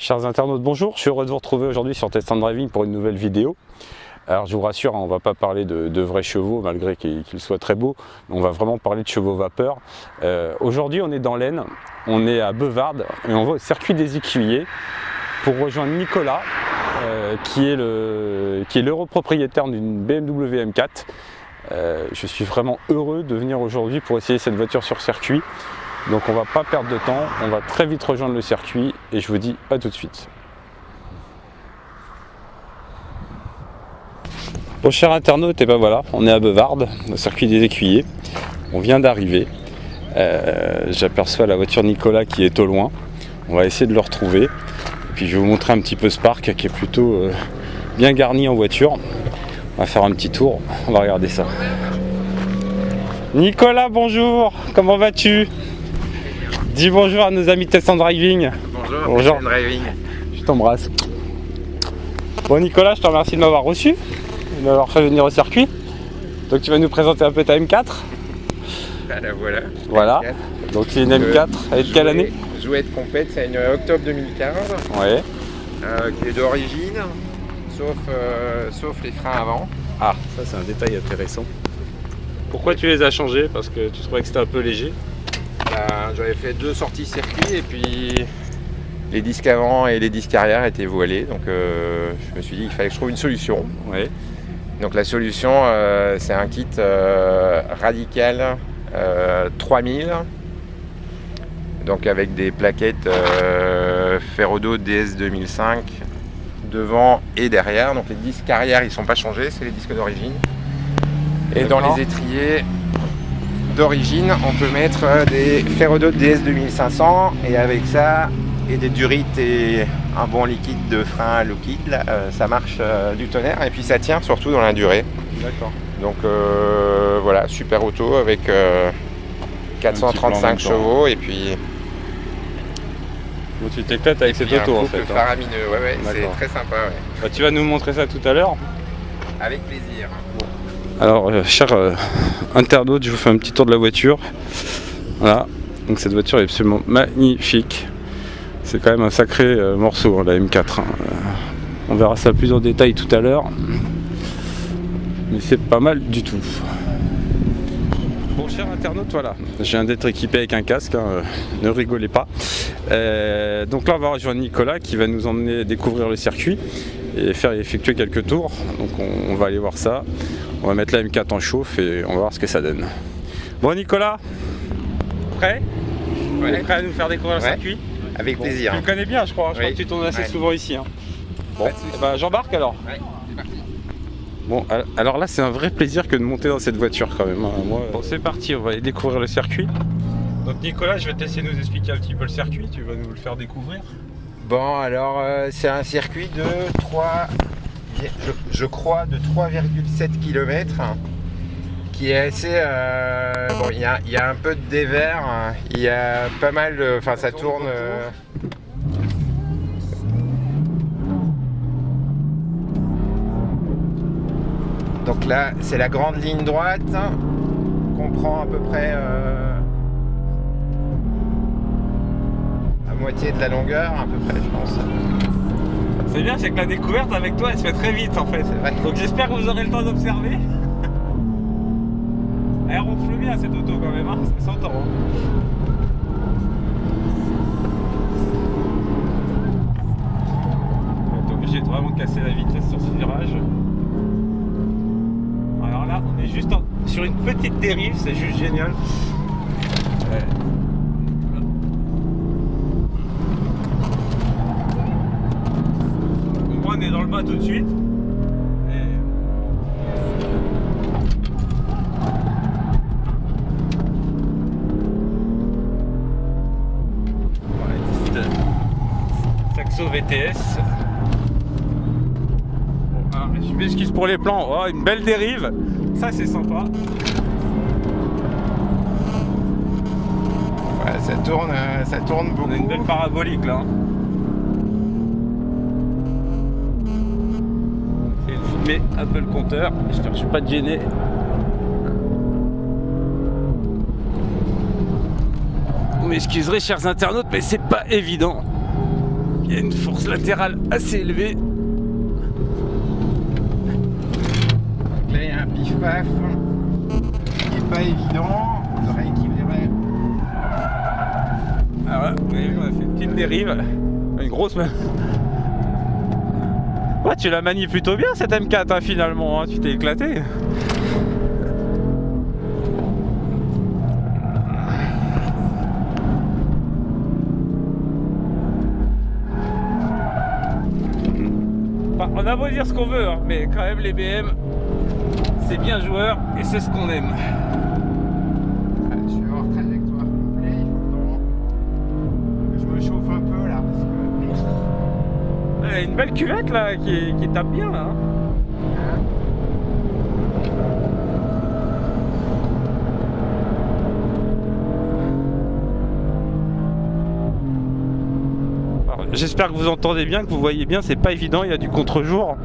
Chers internautes, bonjour, je suis heureux de vous retrouver aujourd'hui sur Test & Driving pour une nouvelle vidéo. Alors je vous rassure, on ne va pas parler de vrais chevaux malgré qu'ils soient très beaux, on va vraiment parler de chevaux vapeur. Aujourd'hui on est dans l'Aisne, on est à Beuvardes et on va au circuit des écuyers pour rejoindre Nicolas qui est l'heureux propriétaire d'une BMW M4. Je suis vraiment heureux de venir aujourd'hui pour essayer cette voiture sur circuit. Donc on va pas perdre de temps, on va très vite rejoindre le circuit et je vous dis à tout de suite. Bon cher internaute, et ben voilà, on est à Beuvardes, au circuit des écuyers. On vient d'arriver. J'aperçois la voiture de Nicolas qui est au loin. On va essayer de le retrouver. Et puis je vais vous montrer un petit peu ce parc qui est plutôt bien garni en voiture. On va faire un petit tour, on va regarder ça. Nicolas, bonjour, comment vas-tu? Dis bonjour à nos amis Test & Driving. Bonjour. Test & Driving. Je t'embrasse. Bon Nicolas, je te remercie de m'avoir reçu, de m'avoir fait venir au circuit. Donc tu vas nous présenter un peu ta M4. Bah la voilà. Voilà. M4. Donc c'est une M4, elle est de quelle année? Jouette complète, c'est une octobre 2015. Ouais. Qui est d'origine, sauf les freins avant. Ah, ça c'est un détail intéressant. Pourquoi tu les as changés? Parce que tu trouvais que c'était un peu léger? J'avais fait 2 sorties circuit et puis les disques avant et les disques arrière étaient voilés, donc je me suis dit qu'il fallait que je trouve une solution. Ouais. Donc la solution c'est un kit Radical 3000, donc avec des plaquettes Ferrodo DS 2005 devant et derrière. Donc les disques arrière ils sont pas changés, c'est les disques d'origine. Et dans les étriers d'origine, on peut mettre des Ferrodo DS 2500 et avec ça et des durites et un bon liquide de frein liquide, là, ça marche du tonnerre et puis ça tient surtout dans la durée. D'accord. Donc voilà, super auto avec 435 chevaux et puis. Bon, tu t'éclates avec cette auto en fait. Faramineux, ouais, c'est très sympa. Ouais. Bah, tu vas nous montrer ça tout à l'heure. Avec plaisir. Alors, cher internaute, je vous fais un petit tour de la voiture. Voilà, donc cette voiture est absolument magnifique. C'est quand même un sacré morceau, hein, la M4. Hein. On verra ça plus en détail tout à l'heure. Mais c'est pas mal du tout. Bon, cher internaute, voilà. Je viens d'être équipé avec un casque, hein, ne rigolez pas. Donc là, on va rejoindre Nicolas qui va nous emmener découvrir le circuit et faire effectuer quelques tours. Donc on va aller voir ça. On va mettre la M4 en chauffe et on va voir ce que ça donne. Bon Nicolas, prêt? Ouais. Prêt à nous faire découvrir le circuit? Avec plaisir. Tu le connais bien je crois, je crois que tu tournes assez souvent ici. Hein. Bon, bah, j'embarque alors. Ouais, c'est parti. Bon, alors là c'est un vrai plaisir que de monter dans cette voiture quand même. Hein. Moi, bon c'est parti, on va aller découvrir le circuit. Donc Nicolas, je vais te laisser nous expliquer un petit peu le circuit, tu vas nous le faire découvrir. Bon alors c'est un circuit de 3... Je crois de 3,7 km qui est assez bon, il y a un peu de dévers, il y a pas mal enfin ça tourne donc là c'est la grande ligne droite qu'on prend à peu près à moitié de la longueur à peu près je pense. C'est bien, c'est que la découverte avec toi elle se fait très vite en fait. Donc j'espère que vous aurez le temps d'observer. Elle ronfle bien cette auto quand même, hein. Ça s'entend. Hein. On est obligé de vraiment casser la vitesse sur ce virage. Alors là on est juste sur une petite dérive, c'est juste génial. On est dans le bas tout de suite. Saxo VTS. Bon, alors, je m'excuse pour les plans. Oh, une belle dérive. Ça c'est sympa. Ouais, ça tourne beaucoup. On a une belle parabolique là. Mais un peu le compteur, j'espère que je ne suis pas gêné. Vous m'excuserez chers internautes, mais c'est pas évident. il y a une force latérale assez élevée. Donc là il y a un pif-paf qui n'est pas évident, on devrait équilibrer. Ah voilà, vous avez vu, on a fait une petite dérive, une grosse main. Ouais, tu la manies plutôt bien cette M4 hein, finalement, hein, tu t'es éclaté. Enfin, on a beau dire ce qu'on veut, hein, mais quand même les BM, c'est bien joueur et c'est ce qu'on aime. Je suis hors trajectoire complet, il faut que je me chauffe un peu là parce que... Il y a une belle cuvette là qui tape bien là. J'espère que vous entendez bien, que vous voyez bien, c'est pas évident, il y a du contre-jour.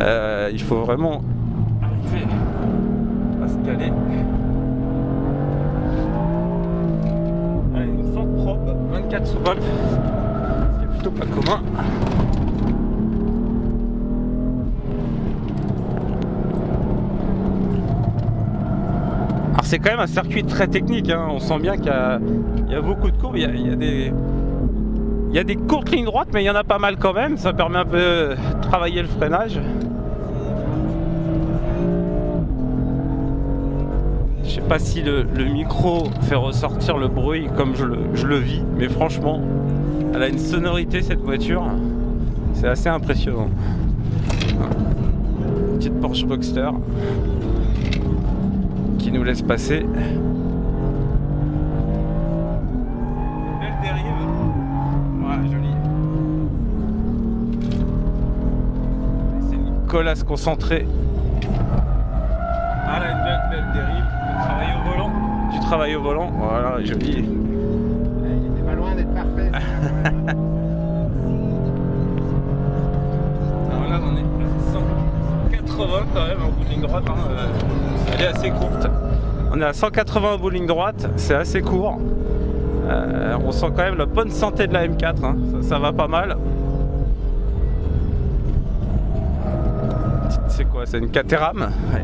Il faut vraiment arriver à se caler. Allez, une fente propre, 24 soupapes, ce qui est plutôt pas commun. Alors c'est quand même un circuit très technique, hein. On sent bien qu'il y a beaucoup de courbes, il y a des courtes lignes droites, mais il y en a pas mal quand même. Ça permet un peu de travailler le freinage. Je sais pas si le micro fait ressortir le bruit comme je le vis, mais franchement, elle a une sonorité cette voiture. C'est assez impressionnant. Petite Porsche Boxster qui nous laisse passer. Belle dérive. Joli. C'est Nicolas se concentrer. Ah là, une belle dérive. Du travail au volant. Voilà, joli. Il était pas loin d'être parfait. Alors là, on est à 180 quand même en bout de ligne droite. Hein. Elle est assez courte. On est à 180 au bout de ligne droite. C'est assez court. On sent quand même la bonne santé de la M4, hein. Ça va pas mal. C'est quoi? C'est une Caterham, ouais.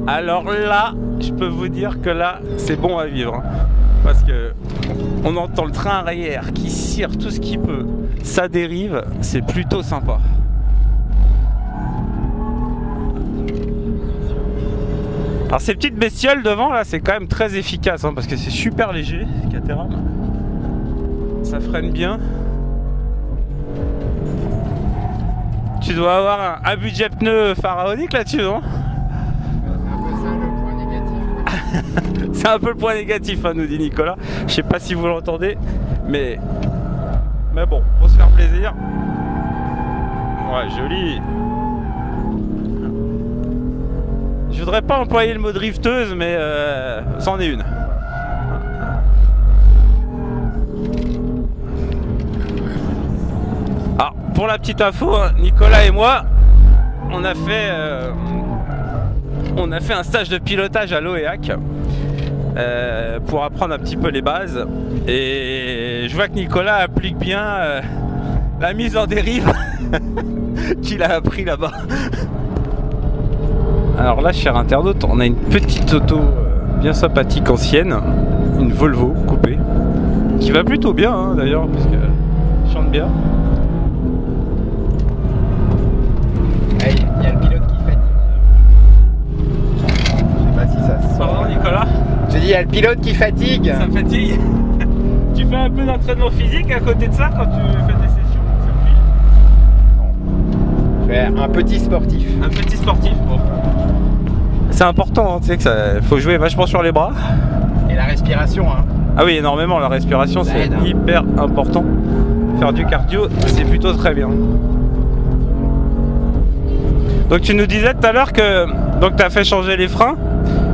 Alors là, je peux vous dire que là, c'est bon à vivre, hein. Parce que on entend le train arrière qui cire tout ce qu'il peut. Ça dérive, c'est plutôt sympa. Alors ces petites bestioles devant là, c'est quand même très efficace hein, parce que c'est super léger, Caterham. Ça freine bien. Tu dois avoir un budget pneu pharaonique là-dessus, non? C'est un peu le point négatif, hein, nous dit Nicolas. Je sais pas si vous l'entendez, mais bon, faut se faire plaisir. Ouais, joli. Je voudrais pas employer le mot drifteuse, mais c'en est une. Alors, pour la petite info, hein, Nicolas et moi, on a fait un stage de pilotage à l'OEAC pour apprendre un petit peu les bases. Et je vois que Nicolas applique bien la mise en dérive qu'il a appris là-bas. Alors là, cher internaute, on a une petite auto bien sympathique ancienne, une Volvo coupée, qui va plutôt bien hein, d'ailleurs, parce qu'elle chante bien. Il y a le pilote qui fatigue. Je sais pas si ça se sent. Pardon Nicolas? J'ai dit il y a le pilote qui fatigue. Ça fatigue. Tu fais un peu d'entraînement physique à côté de ça quand tu fais des sessions? Non. Je fais un petit sportif. Un petit sportif, bon. C'est important, hein, tu sais que ça faut jouer vachement sur les bras. Et la respiration, hein. Ah oui, énormément, la respiration c'est hyper important. Faire du cardio, c'est plutôt très bien. Donc tu nous disais tout à l'heure que tu as fait changer les freins.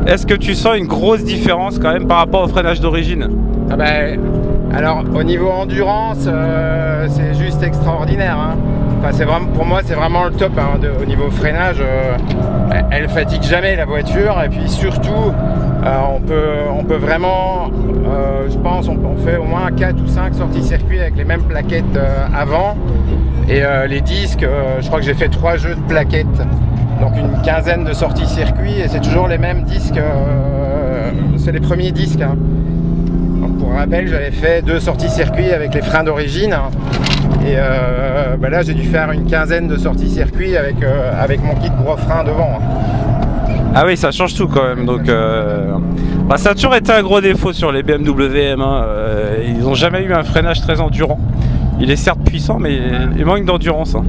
Est-ce que tu sens une grosse différence quand même par rapport au freinage d'origine? Ah ben, alors au niveau endurance, c'est juste extraordinaire, hein. Enfin, c'est vraiment, pour moi c'est vraiment le top hein, au niveau freinage. Elle fatigue jamais la voiture et puis surtout On peut vraiment, je pense, on fait au moins 4 ou 5 sorties circuit avec les mêmes plaquettes avant. Et les disques, je crois que j'ai fait 3 jeux de plaquettes, donc une quinzaine de sorties circuit, et c'est toujours les mêmes disques, c'est les premiers disques. Hein. Donc, pour rappel, j'avais fait 2 sorties circuit avec les freins d'origine, hein. Et bah là j'ai dû faire une quinzaine de sorties circuit avec mon kit gros frein devant. Hein. Ah oui, ça change tout quand même. Donc, bah, ça a toujours été un gros défaut sur les BMW M1. Ils n'ont jamais eu un freinage très endurant. Il est certes puissant, mais il manque d'endurance. Hein.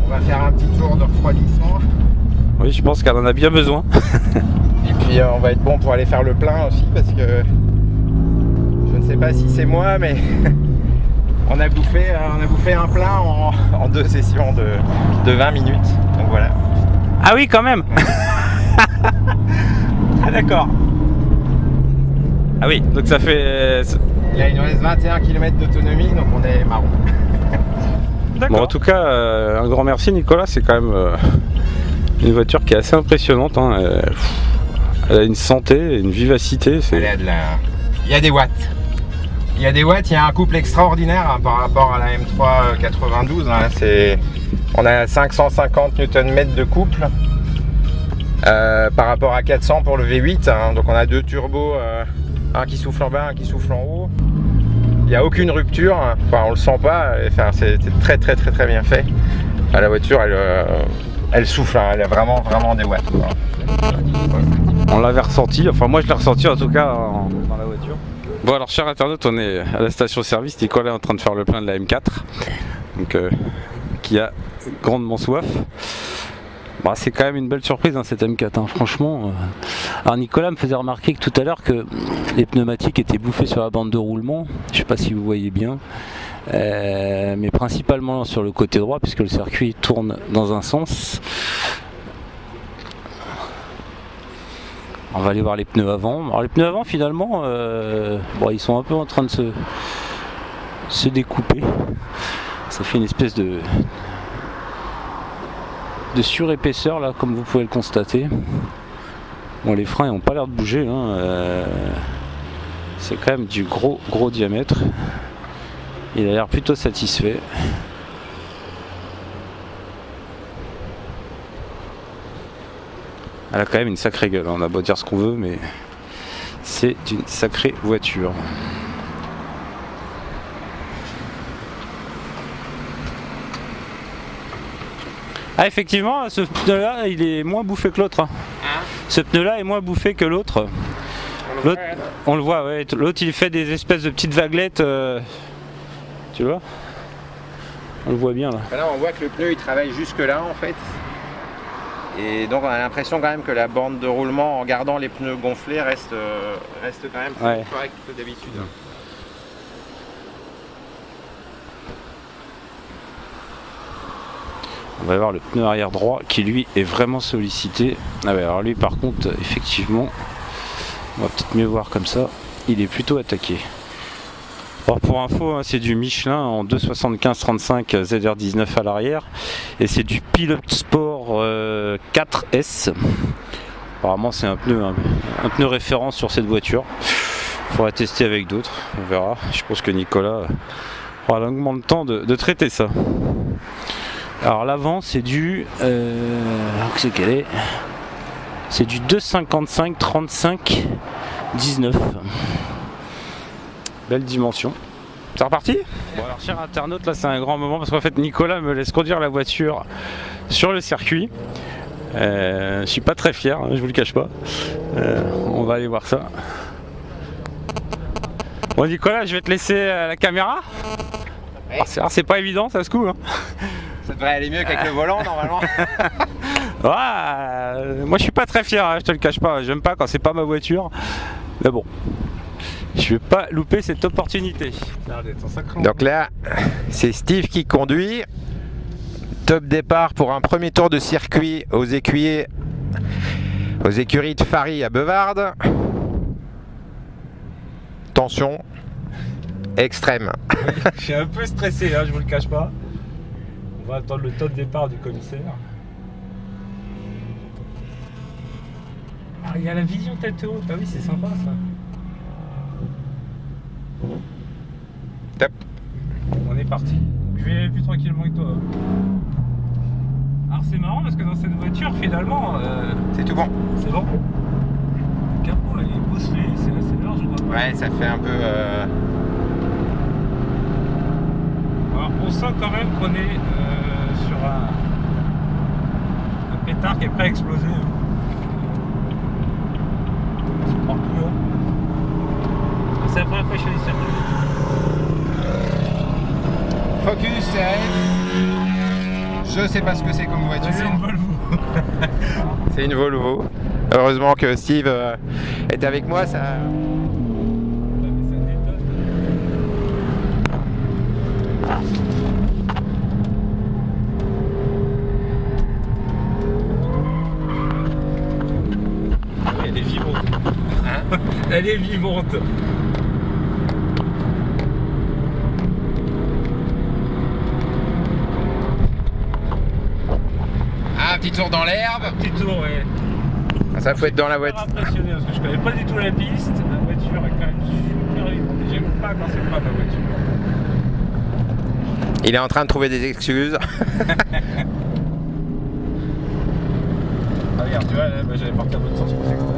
On va faire un petit tour de refroidissement. Oui, je pense qu'elle en a bien besoin. Et puis on va être bon pour aller faire le plein aussi, parce que je ne sais pas si c'est moi, mais on a bouffé un plein en 2 sessions de 20 minutes. Donc voilà. Ah oui, quand même. Ah d'accord. Ah oui, donc ça fait... Là, il nous reste 21 km d'autonomie, donc on est marron. Bon, en tout cas, un grand merci Nicolas, c'est quand même une voiture qui est assez impressionnante. Hein. Elle a une santé, une vivacité. Il y a des watts. Il y a des watts, il y a un couple extraordinaire hein, par rapport à la M3 92. Hein. On a 550 Nm de couple. Par rapport à 400 pour le V8, hein. Donc on a 2 turbos, un qui souffle en bas, un qui souffle en haut. Il n'y a aucune rupture, hein. Enfin on le sent pas, enfin, c'est très bien fait. Enfin, la voiture elle souffle, hein. Elle a vraiment des watts. Quoi. On l'avait ressenti, enfin moi je l'ai ressenti en tout cas dans la voiture. Bon alors chers internautes, on est à la station service, Nicolas est en train de faire le plein de la M4, donc qui a grandement soif. Bah, c'est quand même une belle surprise hein, cette M4, hein, franchement. Alors Nicolas me faisait remarquer que tout à l'heure que les pneumatiques étaient bouffés sur la bande de roulement. Je sais pas si vous voyez bien, mais principalement sur le côté droit puisque le circuit tourne dans un sens. On va aller voir les pneus avant. Alors les pneus avant finalement, bon, ils sont un peu en train de se découper. Ça fait une espèce de surépaisseur là, comme vous pouvez le constater. Bon, les freins n'ont pas l'air de bouger, hein. C'est quand même du gros diamètre. Il a l'air plutôt satisfait. Elle a quand même une sacrée gueule, on a beau dire ce qu'on veut, mais c'est une sacrée voiture. Ah effectivement, ce pneu là il est moins bouffé que l'autre. Hein. Ce pneu là est moins bouffé que l'autre. On le voit, ouais. L'autre il fait des espèces de petites vaguelettes. Tu vois? On le voit bien là. Là on voit que le pneu il travaille jusque là en fait. Et donc on a l'impression quand même que la bande de roulement en gardant les pneus gonflés reste quand même plus correcte que d'habitude. On va voir le pneu arrière droit qui lui est vraiment sollicité. Ah ouais, alors lui par contre effectivement on va peut-être mieux voir comme ça, il est plutôt attaqué. Alors pour info hein, c'est du Michelin en 275/35 ZR19 à l'arrière et c'est du Pilot Sport 4S. Apparemment c'est un pneu référence sur cette voiture. Il faudra tester avec d'autres, on verra. Je pense que Nicolas aura longuement le temps de traiter ça. Alors l'avant c'est du c'est quel est, c'est du 255/35/19. Belle dimension. C'est reparti. Bon alors chers internautes, là c'est un grand moment parce qu'en fait Nicolas me laisse conduire la voiture sur le circuit. Je suis pas très fier, hein, je vous le cache pas. On va aller voir ça. Bon Nicolas, je vais te laisser la caméra. Oui. Alors c'est pas évident, ça se coule. Hein. Ça devrait aller mieux qu'avec le volant normalement. Ouais, moi je suis pas très fier, hein, je te le cache pas. J'aime pas quand c'est pas ma voiture. Mais bon, je vais pas louper cette opportunité. Donc là, c'est Steve qui conduit. Top départ pour un premier tour de circuit aux écuries de Fary à Beuvardes. Tension extrême. Je suis un peu stressé, hein, je vous le cache pas. On va attendre le top départ du commissaire. Ah, il y a la vision tête haute, ah oui c'est sympa ça. Top. On est parti. Je vais aller plus tranquillement que toi. Alors c'est marrant parce que dans cette voiture finalement C'est tout bon. c'est bon. Le capot là il est bosselé, c'est assez large. Ouais, ça fait un peu... Alors on sent quand même qu'on est sur un pétard qui est prêt à exploser. C'est partout là. C'est la première fois que je fais ça. Focus, CRS. Je sais pas ce que c'est comme voiture. C'est une Volvo. C'est une Volvo. Heureusement que Steve est avec moi, ça... Elle est vivante. Hein? Elle est vivante. Ah, un petit tour dans l'herbe. Petit tour, ouais. Ça faut être dans la voiture. Je suis impressionné parce que je connais pas du tout la piste. La voiture est quand même super vivante et j'aime pas quand c'est pas ma voiture. Il est en train de trouver des excuses. Ah, regarde, tu vois, là, bah, j'avais parti à l'autre sens pour s'extraire.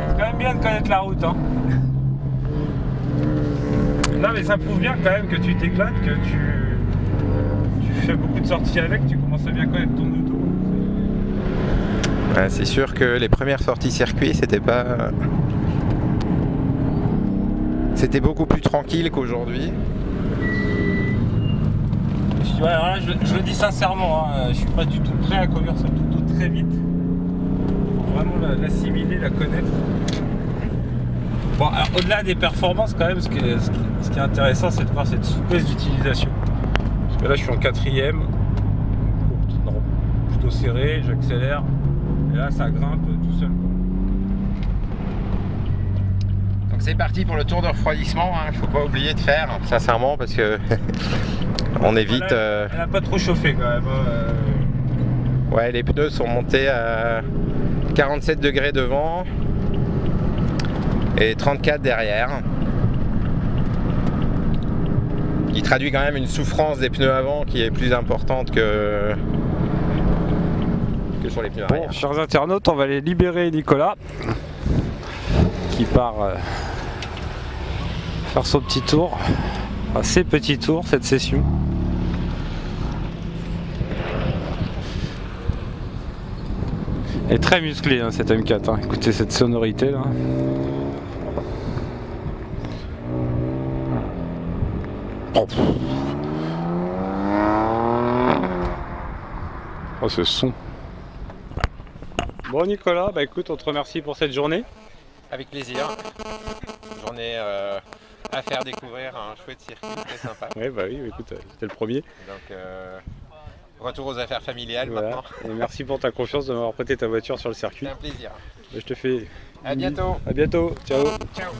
C'est quand même bien de connaître la route, hein. Non, mais ça prouve bien quand même que tu t'éclates, que tu fais beaucoup de sorties avec, tu commences à bien connaître ton auto. Ouais, c'est sûr que les premières sorties circuit, c'était pas... C'était beaucoup plus tranquille qu'aujourd'hui. Ouais, alors là, je le dis sincèrement, hein, je suis pas du tout prêt à conduire cette auto très vite. Il faut vraiment l'assimiler, la connaître. Bon, alors au-delà des performances, quand même, ce qui est intéressant, c'est de voir cette souplesse d'utilisation. Parce que là, je suis en 4ème, plutôt serré, j'accélère, et là, ça grimpe tout seul. Donc c'est parti pour le tour de refroidissement, hein. Faut pas oublier de faire, sincèrement, parce que on évite... Elle n'a pas trop chauffé quand même. Ouais, les pneus sont montés à 47 degrés devant et 34 derrière. Qui traduit quand même une souffrance des pneus avant qui est plus importante que sur les pneus arrière. Bon, chers internautes, on va aller libérer Nicolas qui part faire son petit tour, enfin, ses petits tours cette session. Elle est très musclée hein, cette M4, hein. Écoutez cette sonorité là. Oh ce son. Bon Nicolas, bah écoute, on te remercie pour cette journée. Avec plaisir. Une journée à faire découvrir un chouette circuit, très sympa. Ouais bah oui, écoute, c'était le premier. Donc retour aux affaires familiales voilà. maintenant. Et merci pour ta confiance de m'avoir prêté ta voiture sur le circuit. C'est un plaisir. Je te fais... À bientôt. À bientôt, ciao. Ciao.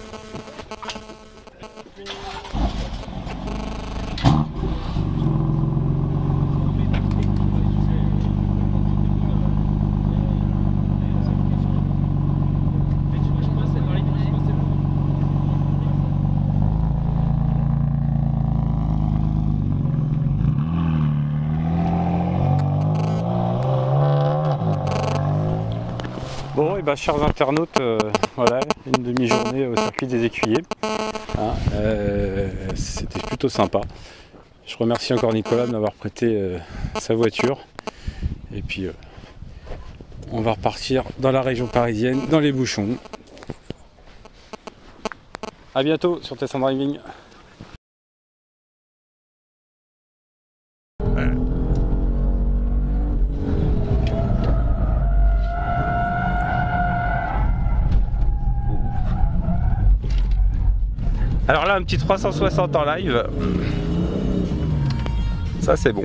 Bon, et bah, chers internautes, voilà, une demi-journée au circuit des Écuyers. Hein, c'était plutôt sympa. Je remercie encore Nicolas de m'avoir prêté sa voiture. Et puis, on va repartir dans la région parisienne, dans les bouchons. A bientôt sur Tesson Driving. Alors là, un petit 360 en live. Ça, c'est bon.